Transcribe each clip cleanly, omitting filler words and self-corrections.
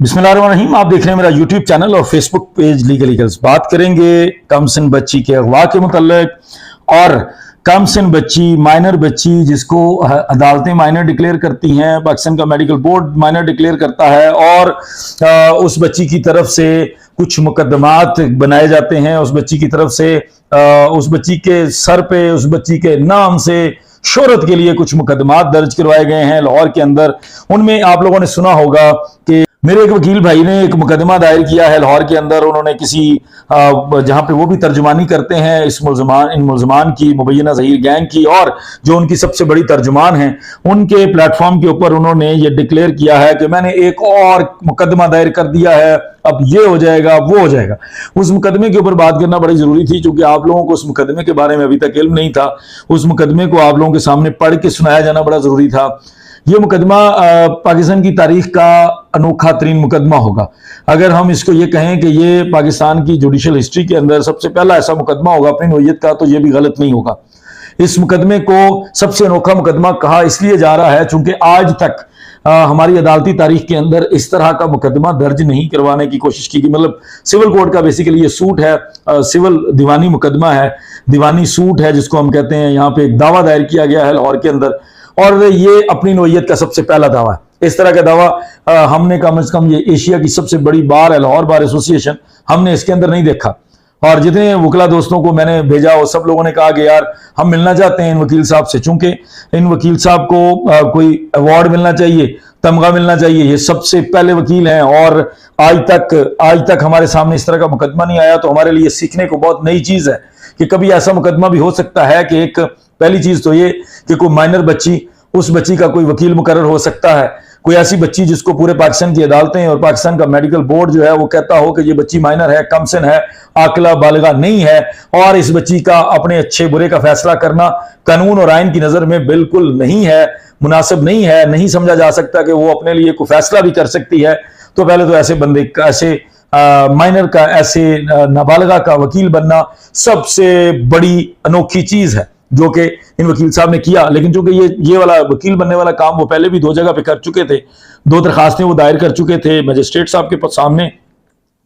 बिस्मिल्लाहिर्रहमानिर्रहीम। आप देख रहे हैं मेरा यूट्यूब चैनल और फेसबुक पेज लीगल ईगल्स। बात करेंगे कमसिन बच्ची के अगवा के मुतल्लिक और कमसिन बच्ची माइनर बच्ची जिसको अदालतें माइनर डिक्लेयर करती हैं, पाकिस्तान का मेडिकल बोर्ड माइनर डिक्लेयर करता है और उस बच्ची की तरफ से कुछ मुकदमात बनाए जाते हैं। उस बच्ची की तरफ से उस बच्ची के सर पे, उस बच्ची के नाम से शोहरत के लिए कुछ मुकदमात दर्ज करवाए गए हैं लाहौर के अंदर। उनमें आप लोगों ने सुना होगा कि मेरे एक वकील भाई ने एक मुकदमा दायर किया है लाहौर के अंदर। उन्होंने किसी जहां पे वो भी तर्जुमानी करते हैं इन मुलजमान की, मुबैना ज़हीर गैंग की, और जो उनकी सबसे बड़ी तर्जुमान हैं उनके प्लेटफॉर्म के ऊपर उन्होंने ये डिक्लेयर किया है कि मैंने एक और मुकदमा दायर कर दिया है, अब ये हो जाएगा वो हो जाएगा। उस मुकदमे के ऊपर बात करना बड़ी जरूरी थी क्योंकि आप लोगों को उस मुकदमे के बारे में अभी तक इल्म नहीं था। उस मुकदमे को आप लोगों के सामने पढ़ के सुनाया जाना बड़ा जरूरी था। ये मुकदमा पाकिस्तान की तारीख का अनोखा तरीन मुकदमा होगा। अगर हम इसको ये कहें कि ये पाकिस्तान की जुडिशल हिस्ट्री के अंदर सबसे पहला ऐसा मुकदमा होगा अपनी नौयत का, तो ये भी गलत नहीं होगा। इस मुकदमे को सबसे अनोखा मुकदमा कहा इसलिए जा रहा है चूंकि आज तक हमारी अदालती तारीख के अंदर इस तरह का मुकदमा दर्ज नहीं करवाने की कोशिश की गई। मतलब सिविल कोर्ट का बेसिकली ये सूट है, सिविल दीवानी मुकदमा है, दीवानी सूट है जिसको हम कहते हैं। यहाँ पे एक दावा दायर किया गया है लाहौर के अंदर और ये अपनी नौयत का सबसे पहला दावा है। इस तरह का दावा हमने कम से कम, ये एशिया की सबसे बड़ी बार है लाहौर बार एसोसिएशन, हमने इसके अंदर नहीं देखा। और जितने वकला दोस्तों को मैंने भेजा वो सब लोगों ने कहा कि यार हम मिलना चाहते हैं इन वकील साहब से, चूंकि इन वकील साहब को कोई अवार्ड मिलना चाहिए, तमगा मिलना चाहिए। ये सबसे पहले वकील हैं और आज तक हमारे सामने इस तरह का मुकदमा नहीं आया। तो हमारे लिए सीखने को बहुत नई चीज है कि कभी ऐसा मुकदमा भी हो सकता है कि एक पहली चीज तो ये कि कोई माइनर बच्ची, उस बच्ची का कोई वकील मुकर्रर हो सकता है। कोई ऐसी बच्ची जिसको पूरे पाकिस्तान की अदालतें और पाकिस्तान का मेडिकल बोर्ड जो है वो कहता हो कि ये बच्ची माइनर है, कमसिन है, आकला बालिगा नहीं है, और इस बच्ची का अपने अच्छे बुरे का फैसला करना कानून और आइन की नजर में बिल्कुल नहीं है, मुनासिब नहीं है, नहीं समझा जा सकता कि वो अपने लिए कोई फैसला भी कर सकती है। तो पहले तो ऐसे बंदे का, ऐसे माइनर का, ऐसे नाबालिगा का वकील बनना सबसे बड़ी अनोखी चीज है जो कि इन वकील साहब ने किया। लेकिन चूंकि ये वाला वकील बनने वाला काम वो पहले भी दो जगह पे कर चुके थे, दो दरखास्तें वो दायर कर चुके थे मजिस्ट्रेट साहब के सामने,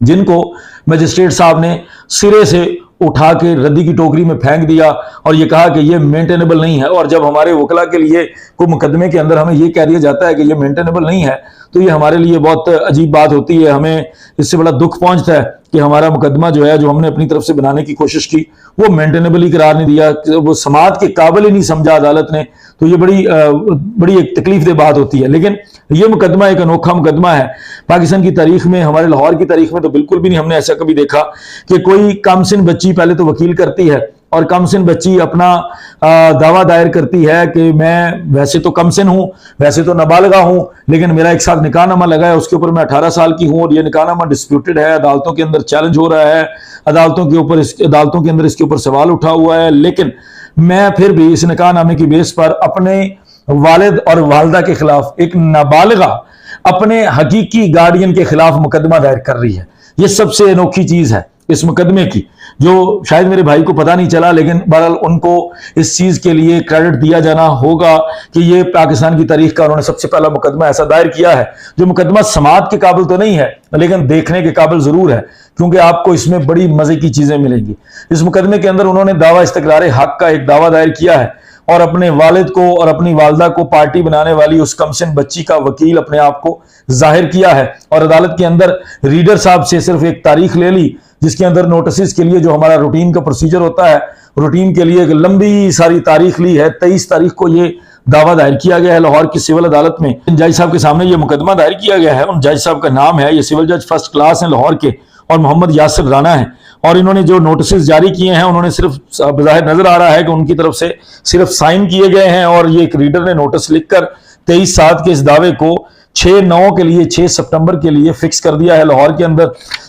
जिनको मजिस्ट्रेट साहब ने सिरे से उठा के रद्दी की टोकरी में फेंक दिया और ये कहा कि ये मेंटेनेबल नहीं है। और जब हमारे वकला के लिए कोई मुकदमे के अंदर हमें ये कह दिया जाता है कि ये मेंटेनेबल नहीं है तो ये हमारे लिए बहुत अजीब बात होती है। हमें इससे बड़ा दुख पहुंचता है कि हमारा मुकदमा जो है, जो हमने अपनी तरफ से बनाने की कोशिश की, वो मेंटेनेबल ही करार नहीं दिया, वो समाअत के काबिल ही नहीं समझा अदालत ने। तो ये बड़ी एक तकलीफ दे बात होती है। लेकिन ये मुकदमा एक अनोखा मुकदमा है पाकिस्तान की तारीख में, हमारे लाहौर की तारीख में तो बिल्कुल भी नहीं हमने ऐसा कभी देखा कि कोई कमसिन बच्ची पहले तो वकील करती है और कमसिन बच्ची अपना दावा दायर करती है कि मैं वैसे तो कमसिन हूं, वैसे तो नाबालिगा हूं, लेकिन मेरा एक साथ निकाहनामा लगा है, उसके ऊपर मैं 18 साल की हूं और ये निकाहनामा डिस्प्यूटेड है, अदालतों के अंदर चैलेंज हो रहा है, अदालतों के अंदर इसके ऊपर सवाल उठा हुआ है, लेकिन मैं फिर भी इस निकाहनामे की बेस पर अपने वालिद और वालदा के खिलाफ, एक नाबालिगा अपने हकीकी गार्डियन के खिलाफ मुकदमा दायर कर रही है। ये सबसे अनोखी चीज है इस मुकदमे की, जो शायद मेरे भाई को पता नहीं चला, लेकिन बहरहाल उनको इस चीज के लिए क्रेडिट दिया जाना होगा कि ये पाकिस्तान की तारीख का उन्होंने सबसे पहला मुकदमा ऐसा दायर किया है जो मुकदमा समाअत के काबिल तो नहीं है लेकिन देखने के काबिल जरूर है, क्योंकि आपको इसमें बड़ी मजे की चीजें मिलेंगी। इस मुकदमे के अंदर उन्होंने दावा इस्तकरार हक का एक दावा दायर किया है और अपने वालिद को और अपनी वालदा को पार्टी बनाने वाली उस कमसिन बच्ची का वकील अपने आप को जाहिर किया है और अदालत के अंदर रीडर साहब से सिर्फ एक तारीख ले ली जिसके अंदर नोटिस के लिए, जो हमारा रूटीन का प्रोसीजर होता है, रूटीन के लिए एक लंबी सारी तारीख ली है। 23 तारीख को ये दावा दायर किया गया है लाहौर की सिविल अदालत में। जज साहब के सामने ये मुकदमा दायर किया गया है। उन जज साहब का नाम है, ये सिविल जज फर्स्ट क्लास हैं लाहौर के और मोहम्मद यासिर राना है। और इन्होंने जो नोटिस जारी किए हैं उन्होंने सिर्फ बज़ाहिर नजर आ रहा है कि उनकी तरफ से सिर्फ साइन किए गए हैं और ये एक रीडर ने नोटिस लिखकर 23/7 के इस दावे को 6/9 के लिए, 6 सितंबर के लिए फिक्स कर दिया है लाहौर के अंदर,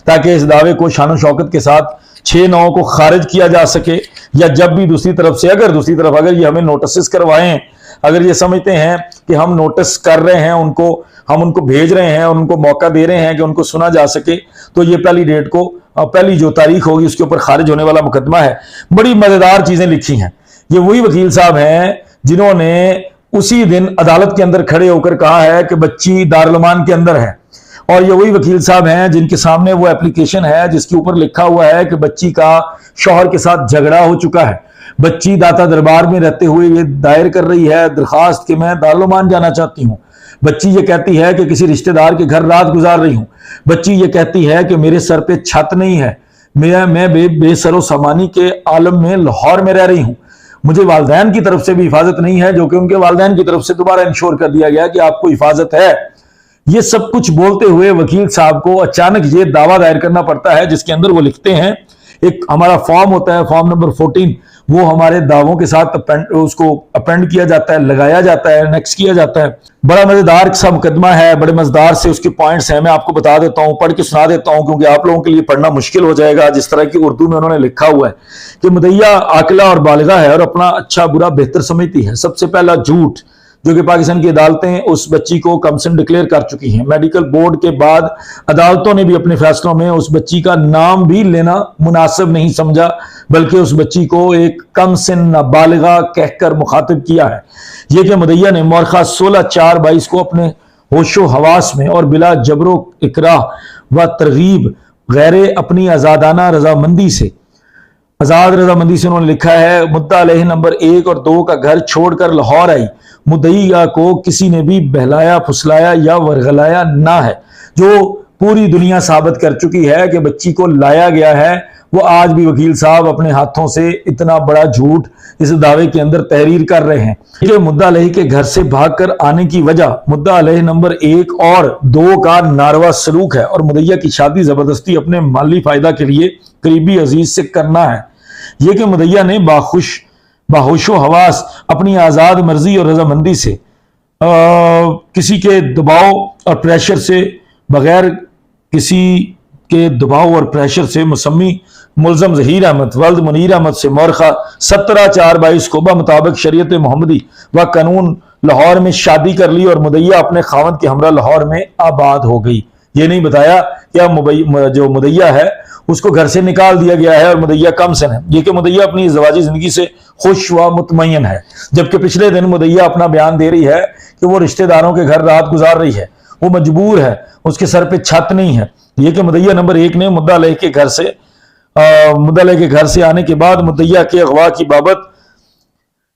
ताकि इस दावे को शान शौकत के साथ 6/9 को खारिज किया जा सके। या जब भी दूसरी तरफ अगर ये हमें नोटिस करवाएं, अगर ये समझते हैं कि हम नोटिस कर रहे हैं उनको, हम उनको भेज रहे हैं और उनको मौका दे रहे हैं कि उनको सुना जा सके, तो ये पहली डेट को, पहली जो तारीख होगी उसके ऊपर खारिज होने वाला मुकदमा है। बड़ी मजेदार चीजें लिखी हैं। ये वही वकील साहब हैं जिन्होंने उसी दिन अदालत के अंदर खड़े होकर कहा है कि बच्ची दारुल अमान के अंदर है और ये वही वकील साहब हैं जिनके सामने वो एप्लीकेशन है जिसके ऊपर लिखा हुआ है कि बच्ची का शौहर के साथ झगड़ा हो चुका है। बच्ची दाता दरबार में रहते हुए ये दायर कर रही है दरखास्त कि मैं दारुल-उलूम जाना चाहती हूँ। बच्ची ये कहती है कि किसी रिश्तेदार के घर रात गुजार रही हूँ। बच्ची ये कहती है कि मेरे सर पे छत नहीं है, मैं बेसरो सामानी के आलम में लाहौर में रह रही हूँ। मुझे वालिदैन की तरफ से भी हिफाजत नहीं है, जो कि उनके वालिदैन की तरफ से दोबारा इंश्योर कर दिया गया कि आपको हिफाजत है। ये सब कुछ बोलते हुए वकील साहब को अचानक ये दावा दायर करना पड़ता है जिसके अंदर वो लिखते हैं, एक हमारा फॉर्म होता है, फॉर्म नंबर 14, वो हमारे दावों के साथ उसको अपेंड किया जाता है, लगाया जाता है, नेक्स्ट किया जाता है। बड़ा मजेदार सा मुकदमा है, बड़े मजेदार से उसके पॉइंट्स हैं। मैं आपको बता देता हूं, पढ़ के सुना देता हूं क्योंकि आप लोगों के लिए पढ़ना मुश्किल हो जाएगा। जिस तरह की उर्दू में उन्होंने लिखा हुआ है कि मुदैया आकिला और बालिगा है और अपना अच्छा बुरा बेहतर समझती है। सबसे पहला झूठ जो कि पाकिस्तान की अदालतें उस बच्ची को कमसिन डिक्लेयर कर चुकी हैं। मेडिकल बोर्ड के बाद अदालतों ने भी अपने फैसलों में उस बच्ची का नाम भी लेना मुनासिब नहीं समझा, बल्कि उस बच्ची को एक कमसिन नाबालिगा कहकर मुखातिब किया है। यह कि मुदैया ने मौरखा 16/4/22 को अपने होशो हवास में और बिला जबरो इकराह व तरगीब गैर अपनी आजादाना रजामंदी से उन्होंने लिखा है, मुद्दा अलैह नंबर 1 और 2 का घर छोड़कर लाहौर आई। मुद्दईया को किसी ने भी बहलाया, फुसलाया या वरगलाया ना है। जो पूरी दुनिया साबित कर चुकी है कि बच्ची को लाया गया है, वो आज भी वकील साहब अपने हाथों से इतना बड़ा झूठ इस दावे के अंदर तहरीर कर रहे हैं। ये मुद्दा अलैह के घर से भागकर आने की वजह मुद्दा अलैह नंबर 1 और 2 का नारवा सलूक है और मुदैया की शादी जबरदस्ती अपने माली फायदा के लिए करीबी अजीज से करना है। यह कि मुदैया ने बाहोशो हवास अपनी आजाद मर्जी और रजामंदी से किसी के दबाव और प्रेशर से, बगैर किसी के दबाव और प्रेशर से मुसम्मी मुलजम जहीर अहमद वल्द मुनीर अहमद से मौरखा 17/4/22 को मुताबिक शरीयत मोहम्मदी व कानून लाहौर में शादी कर ली और मुदैया अपने खावंद के हमरा लाहौर में आबाद हो गई। ये नहीं बताया कि जो मुदैया है उसको घर से निकाल दिया गया है और मुदैया कमसिन है। ये कि मुदैया अपनी ज़वाजी जिंदगी से खुश व मुतमय्यन है, जबकि पिछले दिन मुदैया अपना बयान दे रही है कि वो रिश्तेदारों के घर रात गुजार रही है, वो मजबूर है, उसके सर पे छत नहीं है। ये कि मुदैया नंबर 1 ने मुद्दा अलैह के घर से आने के बाद मुदैया के अगवा की बाबत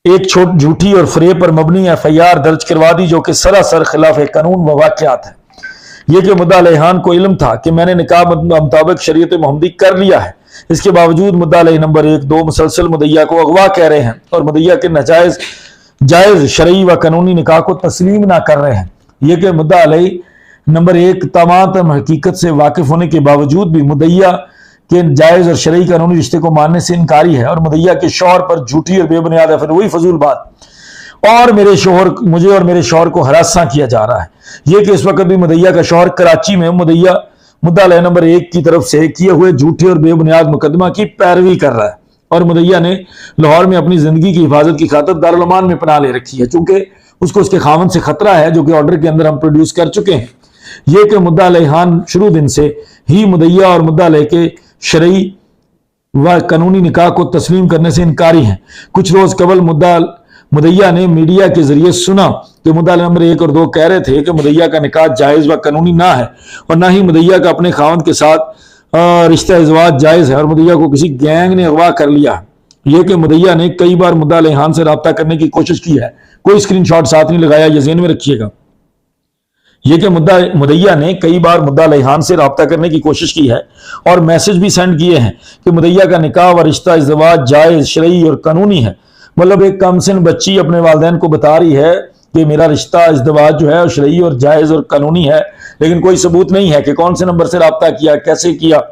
एक झूठी और फरेब पर मबनी FIR दर्ज करवा दी, जो कि सरासर खिलाफ कानून व वाक़यात है। यह कि मुद्दा अलैहान को इल्म था कि मैंने निकाह मुताबिक शरीयत मोहम्मदी कर लिया है, इसके बावजूद मुद्दा अलैह नंबर 1, 2 मुसलसल मुदैया को अगवा कह रहे हैं और मुदैया के जायज शरई व कानूनी निकाह को तस्लीम ना कर रहे हैं। यह कि मुद्दा अलैह नंबर 1 तमाम हकीकत से वाकिफ होने के बावजूद भी मुदैया के जायज और शरई कानूनी रिश्ते को मानने से इनकारी है और मुदैया के शौहर पर झूठी और बेबुनियाद है, फिर वही फजूल बात, और मुझे और मेरे शौहर को हरासा किया जा रहा है। यह कि इस वक्त भी मुदैया का शौहर कराची में मुद्दा अलैह नंबर 1 की तरफ से किए हुए झूठे और बेबुनियाद मुकदमा की पैरवी कर रहा है और मुदैया ने लाहौर में अपनी जिंदगी की हिफाजत की खातिर दारुल-उलूम में पनाह ले रखी है, चूंकि उसको उसके खावंद से खतरा है, जो कि ऑर्डर के अंदर हम प्रोड्यूस कर चुके हैं। यह कि मुद्दा अलैहान शुरू दिन से ही मुदैया और मुद्दा अलैह के शरई व कानूनी निकाह को तस्लीम करने से इनकारी हैं। कुछ रोज कबल मुदैया ने मीडिया के जरिए सुना कि मुद्दा अलैह नंबर 1 और 2 कह रहे थे कि मुदैया का निकाह जायज व कानूनी ना है और ना ही मुदैया का अपने खावंद के साथ रिश्ता इज़वाज जायज है और मुदैया को किसी गैंग ने अगवा कर लिया। यह कि मुदैया ने कई बार मुद्दा अलैहान से रब्ता करने की कोशिश की है, कोई स्क्रीनशॉट साथ नहीं लगाया, यह ज़हन में रखिएगा। यह कि मुदैया ने कई बार मुद्दा अलैहान से रब्ता करने की कोशिश की है और मैसेज भी सेंड किए हैं कि मुदैया का निकाह व रिश्ता इज़वाज जायज शरई और कानूनी है। मतलब एक कमसिन बच्ची अपने वालिदैन को बता रही है कि मेरा रिश्ता इज़वाज जो है शरई और जायज और कानूनी है, लेकिन कोई सबूत नहीं है कि कौन से नंबर से रब्ता किया, कैसे किया।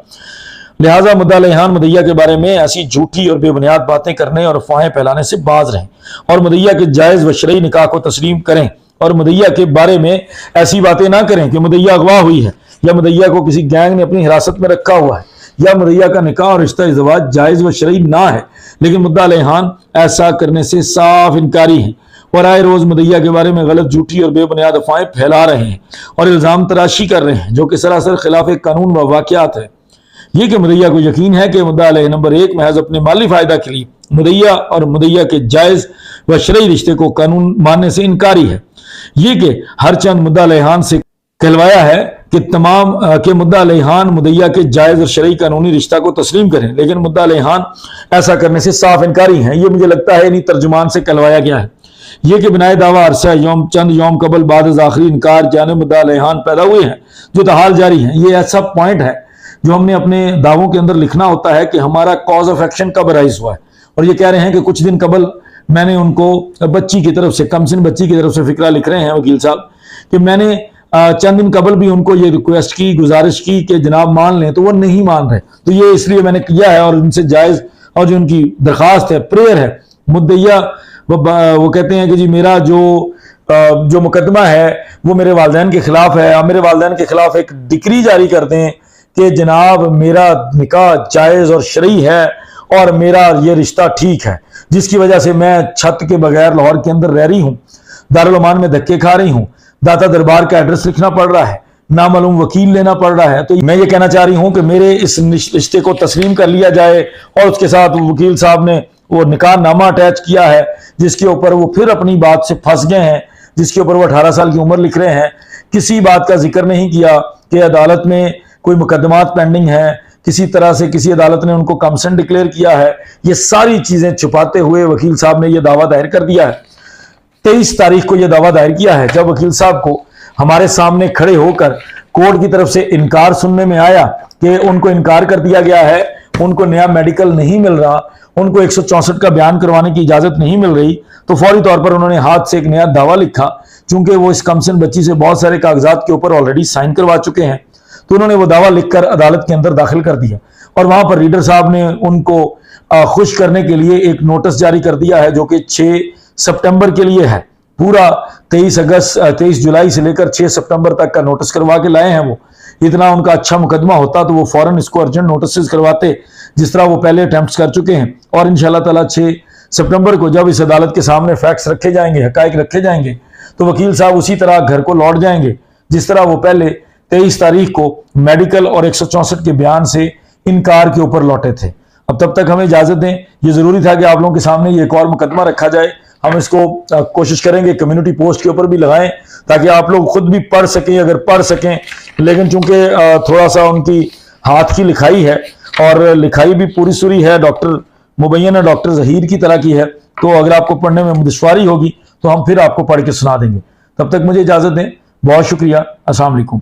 लिहाजा मुद्दा अलैहान मुदैया के बारे में ऐसी झूठी और बेबुनियाद बातें करने और अफवाहें फैलाने से बाज रहें और मुदैया के जायज व शरई निकाह को तस्लीम करें और मुदैया के बारे में ऐसी बातें ना करें कि मुदैया अगवा हुई है या मुदैया को किसी गैंग ने अपनी हिरासत में रखा हुआ है या मुदैया का निकाह और रिश्ता इज़वाज जायज व शरई ना है। लेकिन मुद्दा अलैहान ऐसा करने से साफ इनकारी हैं और आए रोज मुदैया के बारे में गलत, झूठी और बेबुनियाद अफवाहें फैला रहे हैं और इल्जाम तराशी कर रहे हैं, जो कि सरासर खिलाफ कानून व वाक़यात है। यह कि मुदैया को यकीन है कि मुद्दा अलैह नंबर 1 महज अपने माली फायदा के लिए मुदैया और मुदैया के जायज व शरई रिश्ते को कानून मानने से इनकारी है। यह कि हर चंद मुद्दा अलैहान से कहलवाया है कि तमाम के मुद्दा अलैहान मुदैया के जायज़ और शरई कानूनी रिश्ता को तस्लीम करें, लेकिन मुद्दा अलैहान ऐसा करने से साफ इनकारी हैं। ये मुझे लगता है इन्हीं तर्जुमान से कहलवाया गया है। ये कि बिनाए दावा अरसा चंद यौम कबल बाद आखिरी इनकार जाने मुद्दा अलैहान पैदा हुए हैं जो तहाल जारी है। ये ऐसा पॉइंट है जो हमने अपने दावों के अंदर लिखना होता है कि हमारा कॉज ऑफ एक्शन कब राइज हुआ है। और ये कह रहे हैं कि कुछ दिन कबल मैंने उनको बच्ची की तरफ से, कमसिन बच्ची की तरफ से फिक्रा लिख रहे हैं वकील साहब कि मैंने चंद दिन कबल भी उनको ये रिक्वेस्ट की, गुजारिश की कि जनाब मान लें, तो वो नहीं मान रहे। तो ये इसलिए मैंने किया है और उनसे जायज़ और जो उनकी दरख्वास्त है, प्रेयर है, मुद्दैया वो कहते हैं कि जी मेरा जो मुकदमा है वो मेरे वालिदैन के खिलाफ है। आप मेरे वालिदैन के खिलाफ एक डिक्री जारी कर दें कि जनाब मेरा निकाह जायज़ और शरई है और मेरा ये रिश्ता ठीक है, जिसकी वजह से मैं छत के बगैर लाहौर के अंदर रह रही हूँ, दारुल अमान में धक्के खा रही हूँ, दाता दरबार का एड्रेस लिखना पड़ रहा है, नामालूम वकील लेना पड़ रहा है। तो मैं ये कहना चाह रही हूँ कि मेरे इस रिश्ते को तस्लीम कर लिया जाए और उसके साथ वकील साहब ने वो निकाह नामा अटैच किया है जिसके ऊपर वो फिर अपनी बात से फंस गए हैं, जिसके ऊपर वो 18 साल की उम्र लिख रहे हैं। किसी बात का जिक्र नहीं किया कि अदालत में कोई मुकदमात पेंडिंग है, किसी तरह से किसी अदालत ने उनको कमसन डिक्लेयर किया है। ये सारी चीजें छुपाते हुए वकील साहब ने यह दावा दायर कर दिया है। 23 तारीख को यह दावा दायर किया है। जब वकील साहब को हमारे सामने खड़े होकर कोर्ट की तरफ से इनकार सुनने में आया कि उनको इनकार कर दिया गया है, उनको नया मेडिकल नहीं मिल रहा, उनको 164 का बयान करवाने की इजाजत नहीं मिल रही, तो फौरी तौर पर उन्होंने हाथ से एक नया दावा लिखा। चूंकि वो इस कमसिन बच्ची से बहुत सारे कागजात के ऊपर ऑलरेडी साइन करवा चुके हैं, तो उन्होंने वो दावा लिखकर अदालत के अंदर दाखिल कर दिया और वहां पर रीडर साहब ने उनको खुश करने के लिए एक नोटिस जारी कर दिया है जो कि 6 सितंबर के लिए है। पूरा 23 जुलाई से लेकर 6 सितंबर तक का नोटिस करवा के लाए हैं। वो इतना उनका अच्छा मुकदमा होता तो वो फौरन इसको अर्जेंट नोटिस करवाते, जिस तरह वो पहले अटेम्प्ट कर चुके हैं। और इंशाल्लाह ताला 6 सितंबर को जब इस अदालत के सामने फैक्ट्स रखे जाएंगे, हकायक रखे जाएंगे, तो वकील साहब उसी तरह घर को लौट जाएंगे जिस तरह वो पहले 23 तारीख को मेडिकल और 164 के बयान से इनकार के ऊपर लौटे थे। अब तब तक हमें इजाजत दें। ये जरूरी था कि आप लोगों के सामने ये एक और मुकदमा रखा जाए। हम इसको कोशिश करेंगे कम्युनिटी पोस्ट के ऊपर भी लगाएं ताकि आप लोग खुद भी पढ़ सकें, अगर पढ़ सकें। लेकिन चूंकि थोड़ा सा उनकी हाथ की लिखाई है और लिखाई भी पूरी सूरी है, डॉक्टर मुबैना डॉक्टर जहीर की तरह की है, तो अगर आपको पढ़ने में दुश्वारी होगी तो हम फिर आपको पढ़ के सुना देंगे। तब तक मुझे इजाजत दें। बहुत शुक्रिया। अस्सलाम वालेकुम।